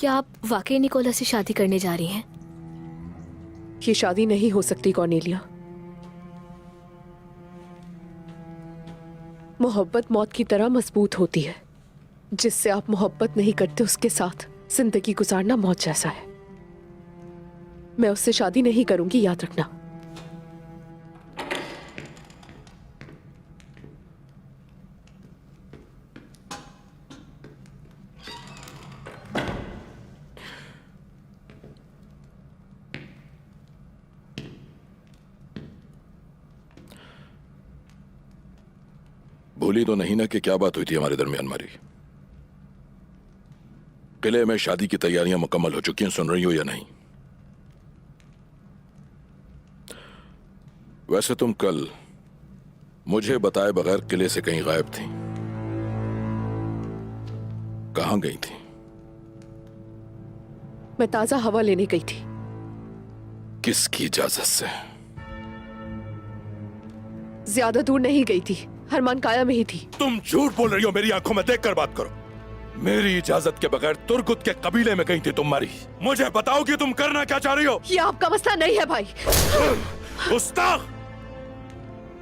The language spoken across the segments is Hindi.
क्या आप वाकई निकोलस से शादी करने जा रही हैं? ये शादी नहीं हो सकती कॉर्नेलिया। मोहब्बत मौत की तरह मजबूत होती है। जिससे आप मोहब्बत नहीं करते उसके साथ जिंदगी गुजारना मौत जैसा है। मैं उससे शादी नहीं करूंगी, याद रखना। भूली तो नहीं ना कि क्या बात हुई थी हमारे दरमियान मारी? किले में शादी की तैयारियां मुकम्मल हो चुकी हैं, सुन रही हो या नहीं? वैसे तुम कल मुझे बताए बगैर किले से कहीं गायब थी। कहां गई थी? मैं ताजा हवा लेने गई थी। किसकी इजाजत से? ज्यादा दूर नहीं गई थी, हरमान काया में ही थी। तुम झूठ बोल रही हो, मेरी आंखों में देखकर बात करो। मेरी इजाजत के बगैर तुर्गुत के कबीले में गई थी तुम मारी। मुझे बताओ कि तुम करना क्या चाह रही हो? ये आपका मसला नहीं है भाई। गुस्ताख!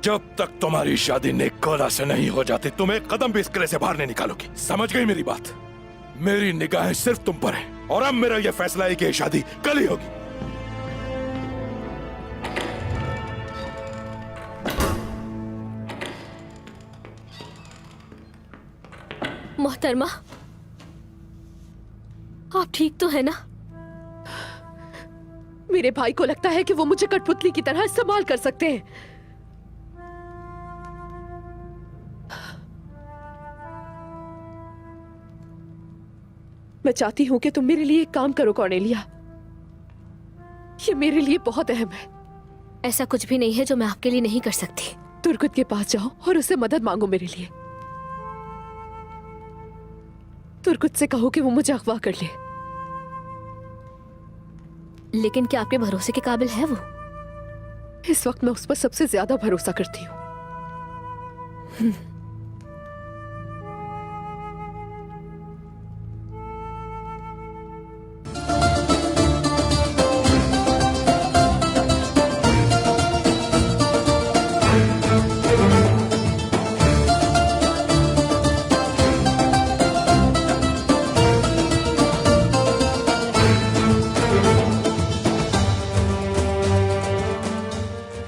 जब तक तुम्हारी शादी निकोला से नहीं हो जाती तुम एक कदम भी इस किले से बाहर नहीं निकालोगी। समझ गई मेरी बात? मेरी निगाहें सिर्फ तुम पर हैं और अब मेरा यह फैसला है कि ये शादी कल ही होगी। मोहतरमा, आप ठीक तो है ना? मेरे भाई को लगता है कि वो मुझे कठपुतली की तरह इस्तेमाल कर सकते हैं। मैं चाहती हूं कि तुम मेरे लिए एक काम करो कॉर्नेलिया। ये मेरे लिए बहुत अहम है। ऐसा कुछ भी नहीं है जो मैं आपके लिए नहीं कर सकती। तुर्गुत के पास जाओ और उससे मदद मांगो मेरे लिए। तुर्गुत से कहो कि वो मुझे अगवा कर ले। लेकिन क्या आपके भरोसे के काबिल है वो? इस वक्त मैं उस पर सबसे ज्यादा भरोसा करती हूँ।